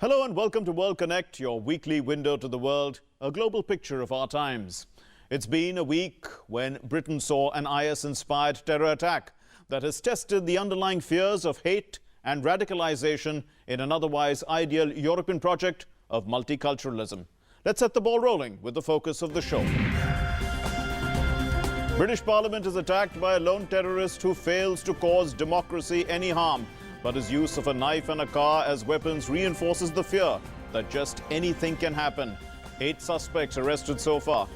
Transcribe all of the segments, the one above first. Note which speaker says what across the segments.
Speaker 1: Hello and welcome to World Konnect, your weekly window to the world, a global picture of our times. It's been a week when Britain saw an IS-inspired terror attack that has tested the underlying fears of hate and radicalization in an otherwise ideal European project of multiculturalism. Let's set the ball rolling with the focus of the show. British Parliament is attacked by a lone terrorist who fails to cause democracy any harm, but his use of a knife and a car as weapons reinforces the fear that just anything can happen. 8 suspects arrested so far.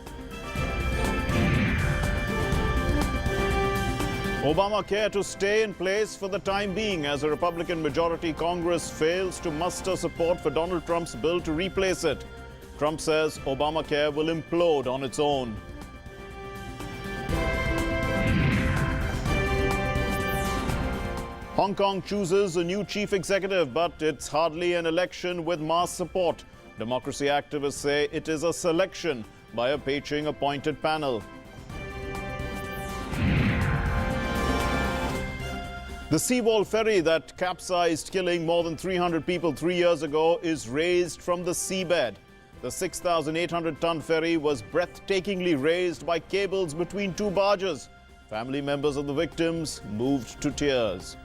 Speaker 1: Obamacare to stay in place for the time being as a Republican majority Congress fails to muster support for Donald Trump's bill to replace it. Trump says Obamacare will implode on its own. Hong Kong chooses a new chief executive, but it's hardly an election with mass support. Democracy activists say it is a selection by a Beijing-appointed panel. The seawall ferry that capsized, killing more than 300 people 3 years ago, is raised from the seabed. The 6,800-ton ferry was breathtakingly raised by cables between 2 barges. Family members of the victims moved to tears.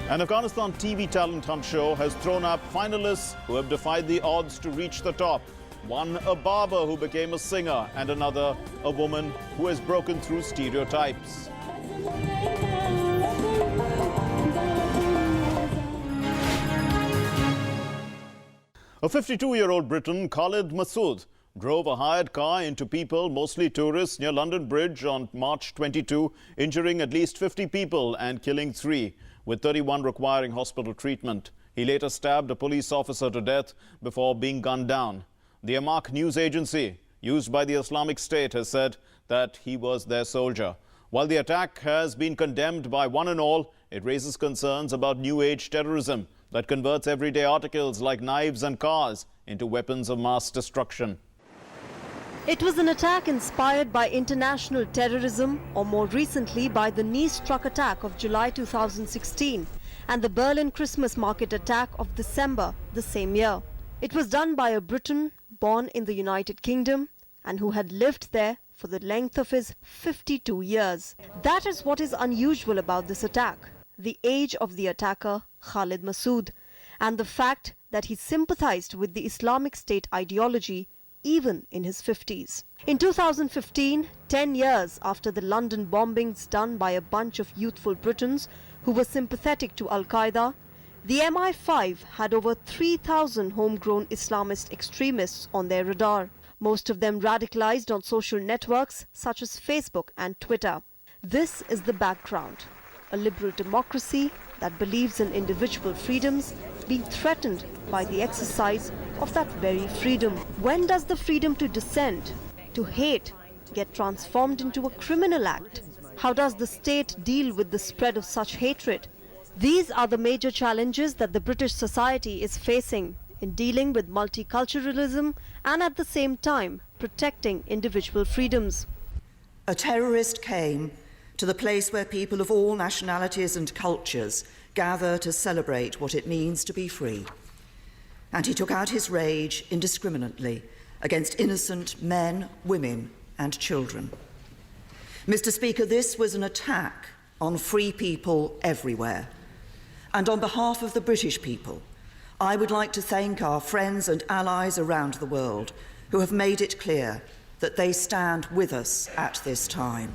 Speaker 1: An Afghanistan TV talent hunt show has thrown up finalists who have defied the odds to reach the top. One, a barber who became a singer, and another, a woman who has broken through stereotypes. A 52-year-old Briton, Khalid Masood, drove a hired car into people, mostly tourists, near London Bridge on March 22, injuring at least 50 people and killing 3. With 31 requiring hospital treatment. He later stabbed a police officer to death before being gunned down. The Amaq news agency, used by the Islamic State, has said that he was their soldier. While the attack has been condemned by one and all, it raises concerns about New Age terrorism that converts everyday articles like knives and cars into weapons of mass destruction.
Speaker 2: It was an attack inspired by international terrorism, or more recently by the knee-struck attack of July 2016 and the Berlin Christmas market attack of December the same year. It was done by a Briton born in the United Kingdom and who had lived there for the length of his 52 years. That is what is unusual about this attack: the age of the attacker, Khalid Masood, and the fact that he sympathized with the Islamic State ideology even in his 50s. In 2015, 10 years after the London bombings done by a bunch of youthful Britons who were sympathetic to Al-Qaeda, the MI5 had over 3,000 homegrown Islamist extremists on their radar, most of them radicalized on social networks such as Facebook and Twitter. This is the background: a liberal democracy that believes in individual freedoms being threatened by the exercise of that very freedom. When does the freedom to dissent, to hate, get transformed into a criminal act? How does the state deal with the spread of such hatred? These are the major challenges that the British society is facing in dealing with multiculturalism and at the same time protecting individual freedoms.
Speaker 3: A terrorist came to the place where people of all nationalities and cultures gather to celebrate what it means to be free. And he took out his rage indiscriminately against innocent men, women, and children. Mr. Speaker, this was an attack on free people everywhere. And on behalf of the British people, I would like to thank our friends and allies around the world who have made it clear that they stand with us at this time.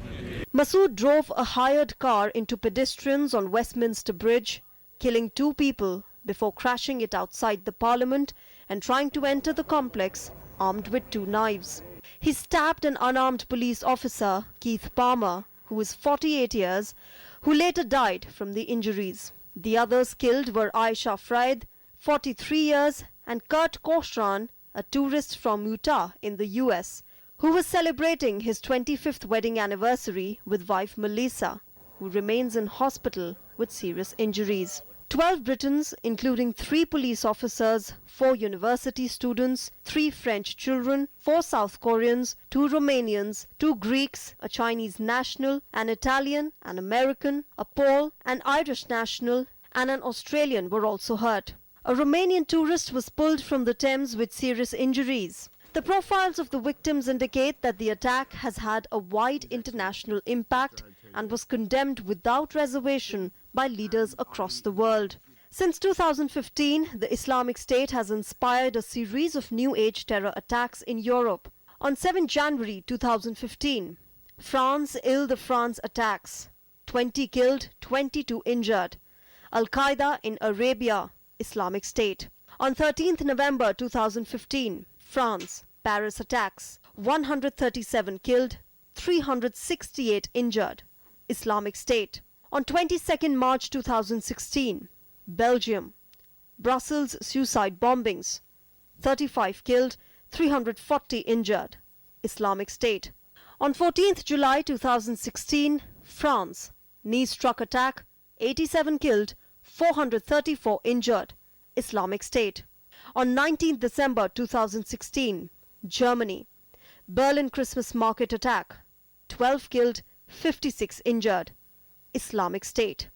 Speaker 2: Masood drove a hired car into pedestrians on Westminster Bridge, killing 2 people before crashing it outside the Parliament and trying to enter the complex armed with 2 knives. He stabbed an unarmed police officer, Keith Palmer, who was 48 years, who later died from the injuries. The others killed were Aisha Fried, 43 years, and Kurt Koshran, a tourist from Utah in the US, who was celebrating his 25th wedding anniversary with wife Melissa, who remains in hospital with serious injuries. 12 Britons, including 3 police officers, 4 university students, 3 French children, 4 South Koreans, 2 Romanians, 2 Greeks, a Chinese national, an Italian, an American, a Pole, an Irish national, and an Australian were also hurt. A Romanian tourist was pulled from the Thames with serious injuries. The profiles of the victims indicate that the attack has had a wide international impact and was condemned without reservation by leaders across the world. Since 2015, the Islamic State has inspired a series of New Age terror attacks in Europe. On 7 January 2015, France, Ile-de-France attacks. 20 killed, 22 injured. Al-Qaeda in Arabia, Islamic State. On 13th November 2015, France, Paris attacks. 137 killed, 368 injured. Islamic State. On 22nd March 2016, Belgium, Brussels suicide bombings, 35 killed, 340 injured, Islamic State. On 14th July 2016, France, Nice truck attack, 87 killed, 434 injured, Islamic State. On 19th December 2016, Germany, Berlin Christmas market attack, 12 killed, 56 injured, Islamic State.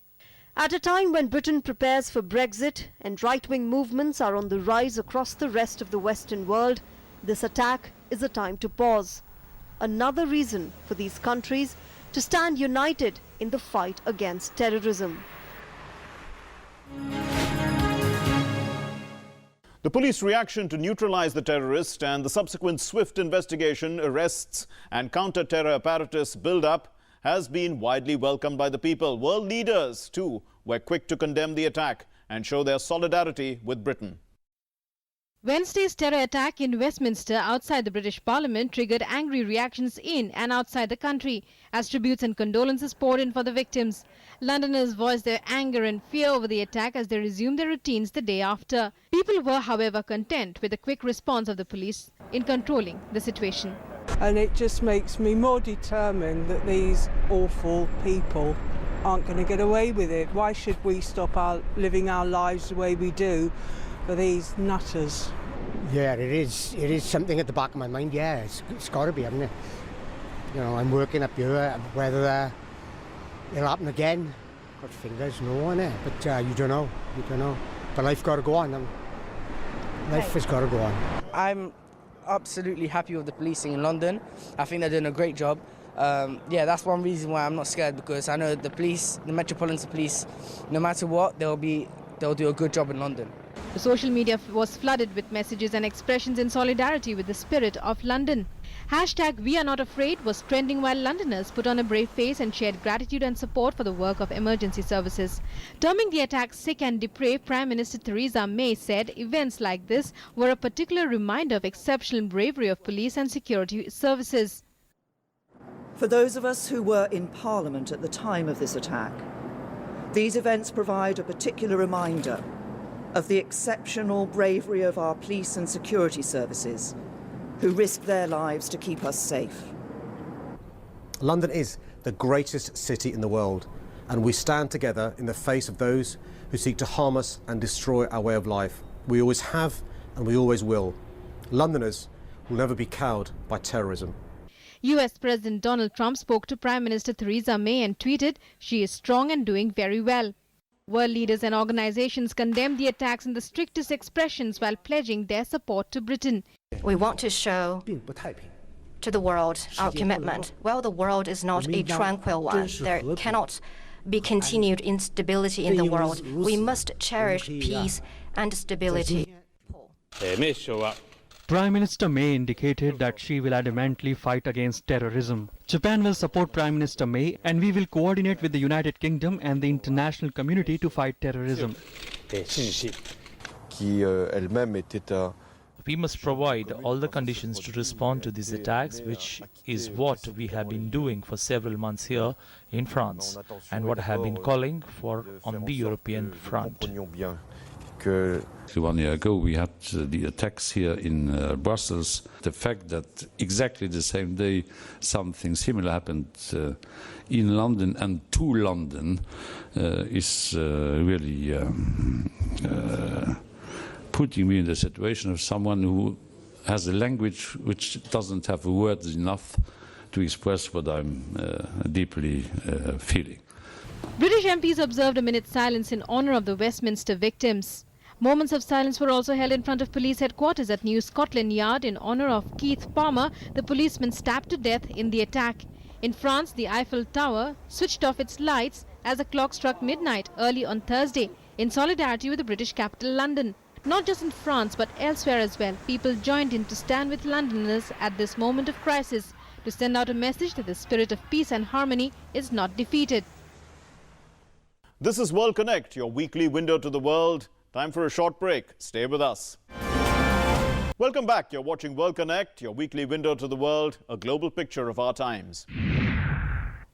Speaker 2: At a time when Britain prepares for Brexit and right-wing movements are on the rise across the rest of the Western world, this attack is a time to pause. Another reason for these countries to stand united in the fight against terrorism.
Speaker 1: The police reaction to neutralize the terrorist and the subsequent swift investigation, arrests and counter-terror apparatus build-up has been widely welcomed by the people. World leaders, too, were quick to condemn the attack and show their solidarity with Britain.
Speaker 4: Wednesday's terror attack in Westminster outside the British Parliament triggered angry reactions in and outside the country as tributes and condolences poured in for the victims. Londoners voiced their anger and fear over the attack as they resumed their routines the day after. People were, however, content with the quick response of the police in controlling the situation.
Speaker 5: And it just makes me more determined that these awful people aren't going to get away with it. Why should we stop living our lives the way we do for these nutters?
Speaker 6: Yeah, it is something at the back of my mind. Yeah, it's got to be, hasn't it? You know, I'm working up here, whether it'll happen again. Got fingers, no on it, but you don't know. But life got to go on. Life has got to go on.
Speaker 7: I'm absolutely happy with the policing in London. I think they're doing a great job. Yeah, that's one reason why I'm not scared, because I know the police, the Metropolitan Police, no matter what, they'll do a good job in London.
Speaker 4: The social media was flooded with messages and expressions in solidarity with the spirit of London. Hashtag We Are Not Afraid was trending while Londoners put on a brave face and shared gratitude and support for the work of emergency services. Terming the attack sick and depraved, Prime Minister Theresa May said events like this were a particular reminder of exceptional bravery of police and security services.
Speaker 3: For those of us who were in Parliament at the time of this attack, these events provide a particular reminder of the exceptional bravery of our police and security services, who risk their lives to keep us safe.
Speaker 8: London is the greatest city in the world, and we stand together in the face of those who seek to harm us and destroy our way of life. We always have, and we always will. Londoners will never be cowed by terrorism.
Speaker 4: US President Donald Trump spoke to Prime Minister Theresa May and tweeted, "She is strong and doing very well." World leaders and organizations condemned the attacks in the strictest expressions while pledging their support to Britain.
Speaker 9: We want to show to the world our commitment. Well, the world is not a tranquil one. There cannot be continued instability in the world. We must cherish peace and stability.
Speaker 10: Prime Minister May indicated that she will adamantly fight against terrorism. Japan will support Prime Minister May, and we will coordinate with the United Kingdom and the international community to fight terrorism.
Speaker 11: We must provide all the conditions to respond to these attacks, which is what we have been doing for several months here in France and what I have been calling for on the European front.
Speaker 12: 1 year ago we had the attacks here in Brussels. The fact that exactly the same day something similar happened in London and to London is really putting me in the situation of someone who has a language which doesn't have words enough to express what I'm deeply feeling.
Speaker 4: British MPs observed a minute's silence in honour of the Westminster victims. Moments of silence were also held in front of police headquarters at New Scotland Yard in honour of Keith Palmer, the policeman stabbed to death in the attack. In France, the Eiffel Tower switched off its lights as the clock struck midnight early on Thursday in solidarity with the British capital London. Not just in France but elsewhere as well, people joined in to stand with Londoners at this moment of crisis to send out a message that the spirit of peace and harmony is not defeated.
Speaker 1: This is World Konnect, your weekly window to the world. Time for a short break. Stay with us. Welcome back. You're watching World Konnect, your weekly window to the world, a global picture of our times.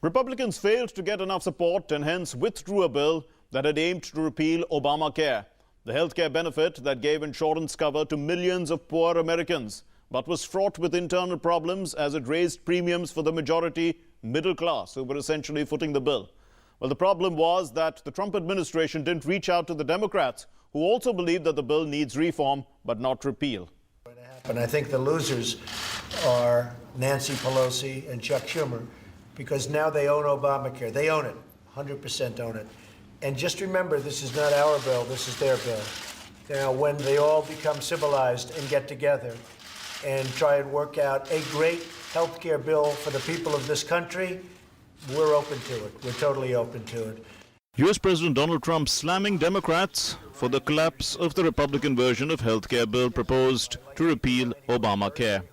Speaker 1: Republicans failed to get enough support and hence withdrew a bill that had aimed to repeal Obamacare, the healthcare benefit that gave insurance cover to millions of poor Americans, but was fraught with internal problems as it raised premiums for the majority middle class who were essentially footing the bill. Well, the problem was that the Trump administration didn't reach out to the Democrats, who also believe that the bill needs reform but not repeal.
Speaker 13: And I think the losers are Nancy Pelosi and Chuck Schumer, because now they own Obamacare. They own it, 100% own it. And just remember, this is not our bill, this is their bill. Now, when they all become civilized and get together and try and work out a great health care bill for the people of this country, we're open to it. We're totally open to it.
Speaker 1: U.S. President Donald Trump slamming Democrats for the collapse of the Republican version of healthcare bill proposed to repeal Obamacare.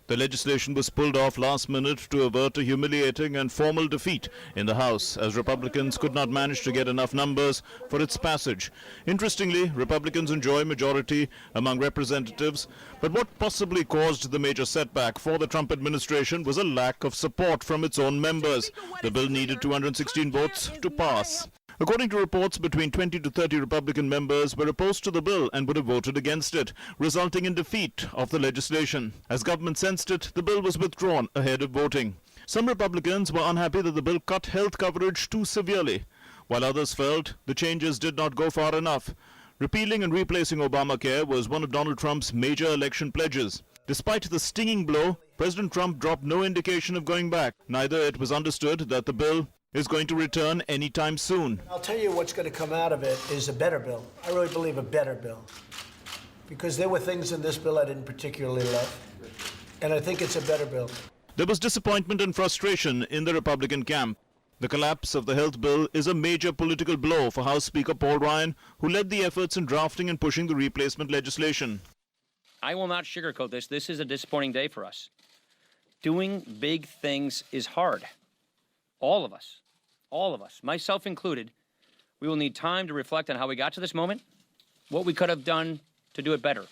Speaker 1: The legislation was pulled off last minute to avert a humiliating and formal defeat in the House, as Republicans could not manage to get enough numbers for its passage. Interestingly, Republicans enjoy majority among representatives, but what possibly caused the major setback for the Trump administration was a lack of support from its own members. The bill needed 216 votes to pass. According to reports, between 20 to 30 Republican members were opposed to the bill and would have voted against it, resulting in defeat of the legislation. As government sensed it, the bill was withdrawn ahead of voting. Some Republicans were unhappy that the bill cut health coverage too severely, while others felt the changes did not go far enough. Repealing and replacing Obamacare was one of Donald Trump's major election pledges. Despite the stinging blow, President Trump dropped no indication of going back. Neither it was understood that the bill is going to return anytime soon.
Speaker 13: I'll tell you what's going to come out of it is a better bill. I really believe a better bill. Because there were things in this bill I didn't particularly love. And I think it's a better bill.
Speaker 1: There was disappointment and frustration in the Republican camp. The collapse of the health bill is a major political blow for House Speaker Paul Ryan, who led the efforts in drafting and pushing the replacement legislation.
Speaker 14: I will not sugarcoat this. This is a disappointing day for us. Doing big things is hard. All of us, myself included, we will need time to reflect on how we got to this moment, what we could have done to do it better.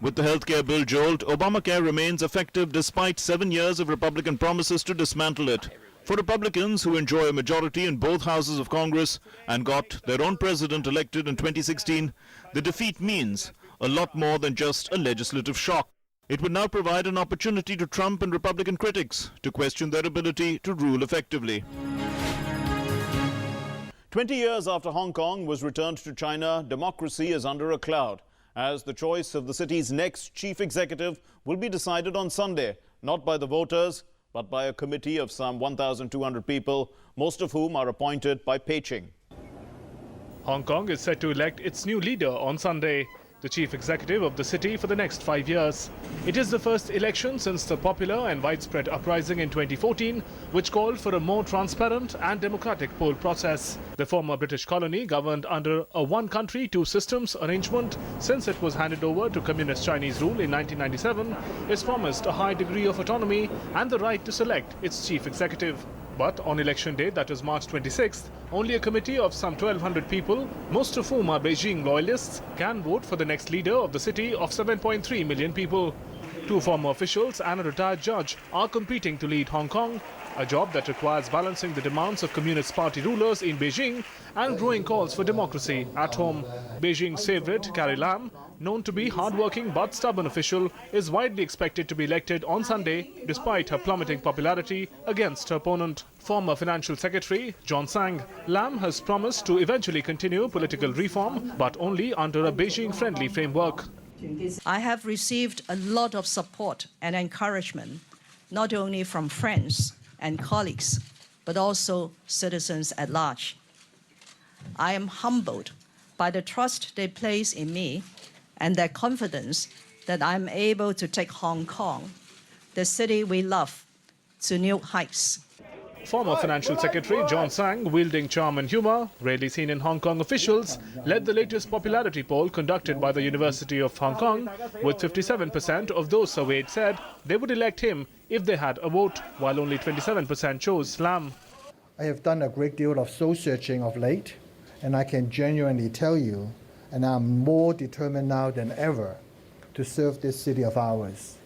Speaker 1: With the healthcare bill jolt, Obamacare remains effective despite 7 years of Republican promises to dismantle it. For Republicans who enjoy a majority in both houses of Congress and got their own president elected in 2016, the defeat means a lot more than just a legislative shock. It would now provide an opportunity to Trump and Republican critics to question their ability to rule effectively. 20 years after Hong Kong was returned to China, democracy is under a cloud, as the choice of the city's next chief executive will be decided on Sunday, not by the voters, but by a committee of some 1,200 people, most of whom are appointed by Beijing.
Speaker 15: Hong Kong is set to elect its new leader on Sunday, the chief executive of the city for the next 5 years. It is the first election since the popular and widespread uprising in 2014, which called for a more transparent and democratic poll process. The former British colony governed under a one country, two systems arrangement since it was handed over to communist Chinese rule in 1997. It's promised a high degree of autonomy and the right to select its chief executive. But on election day, that is March 26th, only a committee of some 1,200 people, most of whom are Beijing loyalists, can vote for the next leader of the city of 7.3 million people. Two former officials and a retired judge are competing to lead Hong Kong, a job that requires balancing the demands of Communist Party rulers in Beijing and growing calls for democracy at home. Beijing's favourite, Carrie Lam, known to be hard-working but stubborn official, is widely expected to be elected on Sunday despite her plummeting popularity against her opponent. Former Financial Secretary John Tsang, Lam has promised to eventually continue political reform but only under a Beijing-friendly framework.
Speaker 16: I have received a lot of support and encouragement, not only from friends and colleagues, but also citizens at large. I am humbled by the trust they place in me and their confidence that I'm able to take Hong Kong, the city we love, to new heights.
Speaker 15: Former Financial Secretary John Tsang, wielding charm and humour, rarely seen in Hong Kong officials, led the latest popularity poll conducted by the University of Hong Kong, with 57% of those surveyed said they would elect him if they had a vote, while only 27% chose Lam.
Speaker 17: I have done a great deal of soul searching of late, and I can genuinely tell you, and I'm more determined now than ever to serve this city of ours.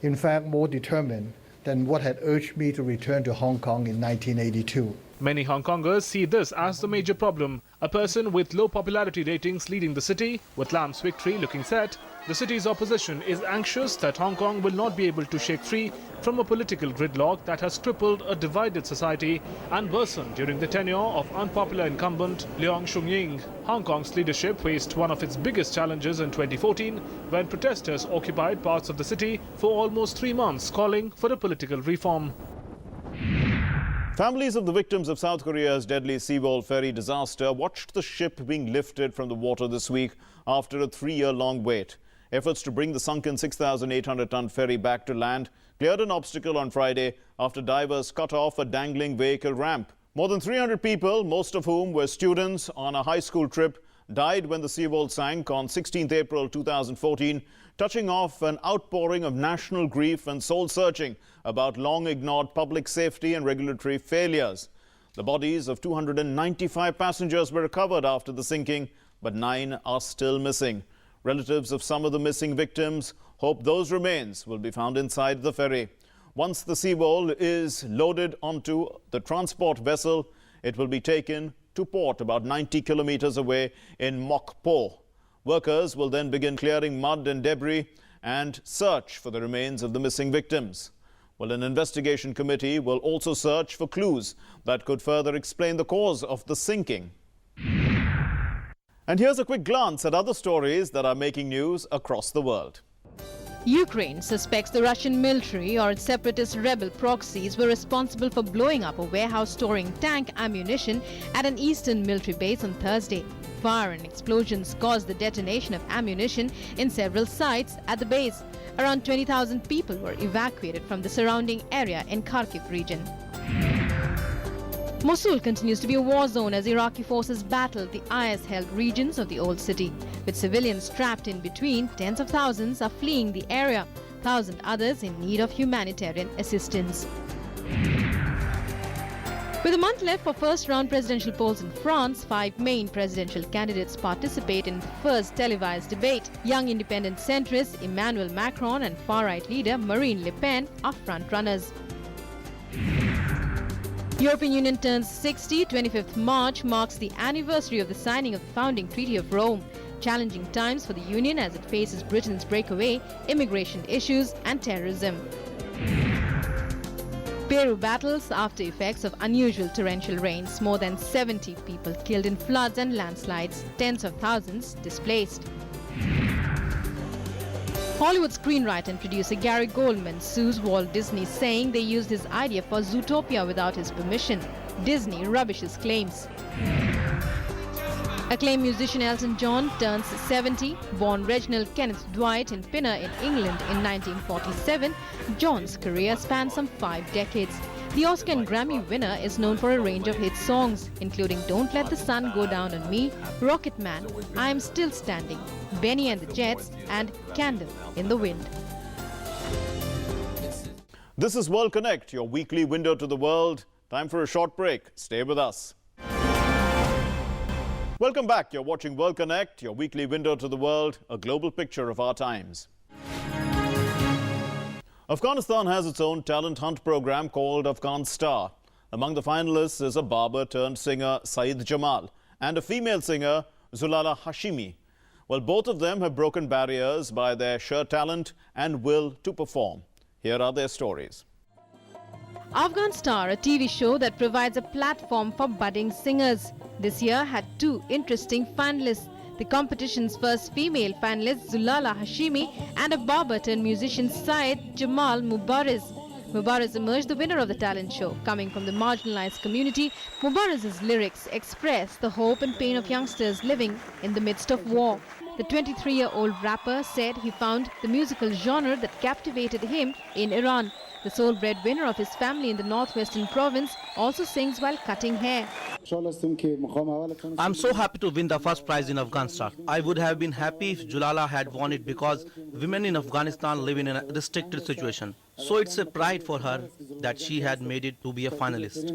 Speaker 17: In fact, more determined than what had urged me to return to Hong Kong in 1982.
Speaker 15: Many Hong Kongers see this as the major problem. A person with low popularity ratings leading the city, with Lam's victory looking set, the city's opposition is anxious that Hong Kong will not be able to shake free from a political gridlock that has crippled a divided society and worsened during the tenure of unpopular incumbent Leong Chun-ying. Hong Kong's leadership faced one of its biggest challenges in 2014 when protesters occupied parts of the city for almost 3 months, calling for a political reform.
Speaker 1: Families of the victims of South Korea's deadly Seawall ferry disaster watched the ship being lifted from the water this week after a 3-year-long wait. Efforts to bring the sunken 6,800-ton ferry back to land cleared an obstacle on Friday after divers cut off a dangling vehicle ramp. More than 300 people, most of whom were students on a high school trip, died when the Seawall sank on 16th April 2014, touching off an outpouring of national grief and soul-searching about long-ignored public safety and regulatory failures. The bodies of 295 passengers were recovered after the sinking, but 9 are still missing. Relatives of some of the missing victims hope those remains will be found inside the ferry. Once the Seawall is loaded onto the transport vessel, it will be taken to port about 90 kilometers away in Mok Po. Workers will then begin clearing mud and debris and search for the remains of the missing victims. Well, an investigation committee will also search for clues that could further explain the cause of the sinking. And here's a quick glance at other stories that are making news across the world.
Speaker 4: Ukraine suspects the Russian military or its separatist rebel proxies were responsible for blowing up a warehouse storing tank ammunition at an eastern military base on Thursday. Fire and explosions caused the detonation of ammunition in several sites at the base. Around 20,000 people were evacuated from the surrounding area in Kharkiv region. Mosul continues to be a war zone as Iraqi forces battle the IS-held regions of the old city. With civilians trapped in between, tens of thousands are fleeing the area, 1,000 others in need of humanitarian assistance. With a month left for first-round presidential polls in France, 5 main presidential candidates participate in the first televised debate. Young independent centrists Emmanuel Macron and far-right leader Marine Le Pen are front-runners. European Union turns 60. 25th March marks the anniversary of the signing of the founding Treaty of Rome. Challenging times for the Union as it faces Britain's breakaway, immigration issues and terrorism. Peru battles after effects of unusual torrential rains. More than 70 people killed in floods and landslides. Tens of thousands displaced. Hollywood screenwriter and producer Gary Goldman sues Walt Disney, saying they used his idea for Zootopia without his permission. Disney rubbishes claims. Acclaimed musician Elton John turns 70. Born Reginald Kenneth Dwight in Pinner in England in 1947, John's career spans some 5 decades. The Oscar and Grammy winner is known for a range of hit songs, including Don't Let the Sun Go Down on Me, Rocket Man, I Am Still Standing, Benny and the Jets, and Candle in the Wind.
Speaker 1: This is World Konnect, your weekly window to the world. Time for a short break. Stay with us. Welcome back. You're watching World Konnect, your weekly window to the world, a global picture of our times. Afghanistan has its own talent hunt program called Afghan Star. Among the finalists is a barber-turned-singer Saeed Jamal and a female singer Zulala Hashimi. Well, both of them have broken barriers by their sheer talent and will to perform. Here are their stories.
Speaker 4: Afghan Star, a TV show that provides a platform for budding singers, this year had two interesting finalists. The competition's first female finalist, Zulala Hashimi, and a barber-turned-musician Saeed Jamal Mubaraz. Mubaraz emerged the winner of the talent show. Coming from the marginalized community, Mubaraz's lyrics express the hope and pain of youngsters living in the midst of war. The 23-year-old rapper said he found the musical genre that captivated him in Iran. The sole breadwinner of his family in the northwestern province also sings while cutting hair.
Speaker 18: I'm so happy to win the first prize in Afghanistan. I would have been happy if Zulala had won it because women in Afghanistan live in a restricted situation. So it's a pride for her that she had made it to be a finalist.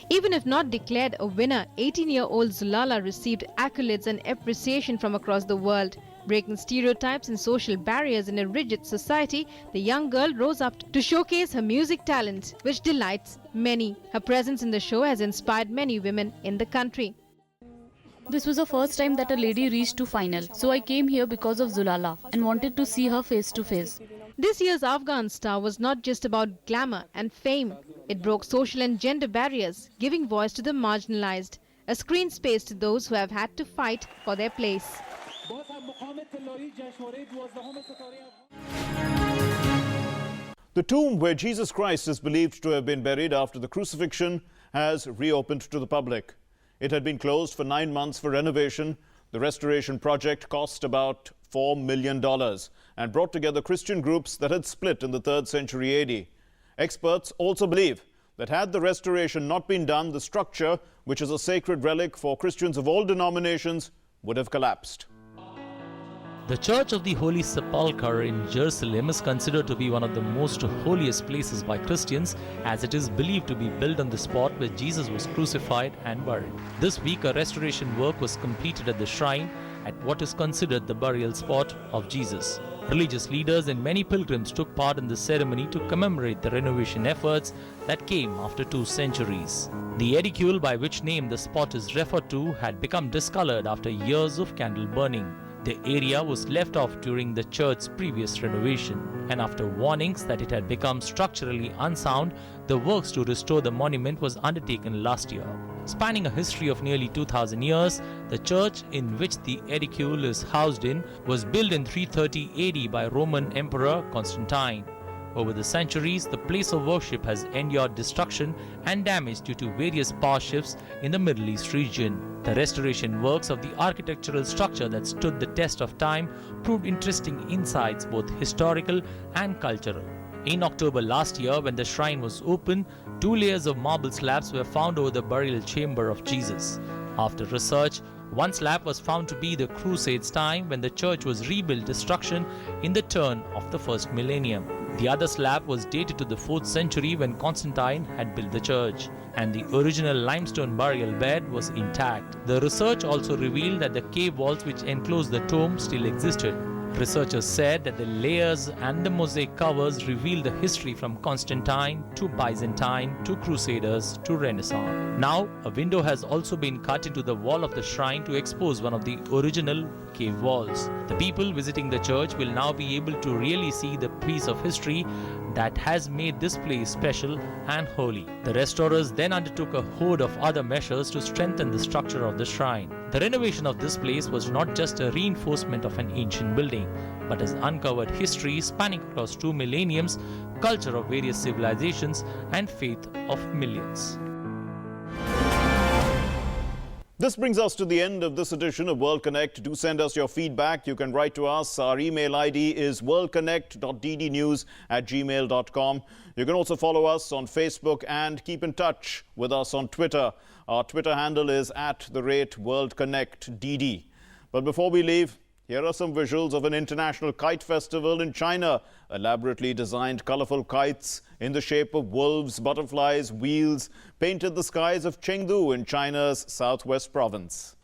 Speaker 4: Even if not declared a winner, 18-year-old Zulala received accolades and appreciation from across the world. Breaking stereotypes and social barriers in a rigid society, the young girl rose up to showcase her music talent, which delights many. Her presence in the show has inspired many women in the country.
Speaker 19: This was the first time that a lady reached to final, so I came here because of Zulala and wanted to see her face to face.
Speaker 4: This year's Afghan Star was not just about glamour and fame. It broke social and gender barriers, giving voice to the marginalized, a screen space to those who have had to fight for their place.
Speaker 1: The tomb where Jesus Christ is believed to have been buried after the crucifixion has reopened to the public. It had been closed for 9 months for renovation. The restoration project cost about $4 million and brought together Christian groups that had split in the 3rd century AD. Experts also believe that had the restoration not been done, the structure, which is a sacred relic for Christians of all denominations, would have collapsed.
Speaker 11: The Church of the Holy Sepulchre in Jerusalem is considered to be one of the most holiest places by Christians, as it is believed to be built on the spot where Jesus was crucified and buried. This week, a restoration work was completed at the shrine at what is considered the burial spot of Jesus. Religious leaders and many pilgrims took part in the ceremony to commemorate the renovation efforts that came after 2 centuries. The edicule by which name the spot is referred to had become discolored after years of candle burning. The area was left off during the church's previous renovation, and after warnings that it had become structurally unsound, the works to restore the monument was undertaken last year. Spanning a history of nearly 2,000 years, the church in which the edicule is housed in was built in 330 AD by Roman Emperor Constantine. Over the centuries, the place of worship has endured destruction and damage due to various power shifts in the Middle East region. The restoration works of the architectural structure that stood the test of time proved interesting insights, both historical and cultural. In October last year, when the shrine was open, 2 layers of marble slabs were found over the burial chamber of Jesus. After research, one slab was found to be the Crusades' time when the church was rebuilt destruction in the turn of the 1st millennium. The other slab was dated to the 4th century when Constantine had built the church, and the original limestone burial bed was intact. The research also revealed that the cave walls which enclosed the tomb still existed. Researchers said that the layers and the mosaic covers reveal the history from Constantine to Byzantine to Crusaders to Renaissance. Now, a window has also been cut into the wall of the shrine to expose one of the original cave walls. The people visiting the church will now be able to really see the piece of history that has made this place special and holy. The restorers then undertook a host of other measures to strengthen the structure of the shrine. The renovation of this place was not just a reinforcement of an ancient building, but has uncovered history spanning across 2 millenniums, culture of various civilizations, and faith of millions.
Speaker 1: This brings us to the end of this edition of World Konnect. Do send us your feedback. You can write to us. Our email ID is worldkonnect.ddnews@gmail.com. You can also follow us on Facebook and keep in touch with us on Twitter. Our Twitter handle is @WorldKonnectDD. But before we leave, here are some visuals of an international kite festival in China. Elaborately designed colorful kites in the shape of wolves, butterflies, wheels painted the skies of Chengdu in China's southwest province.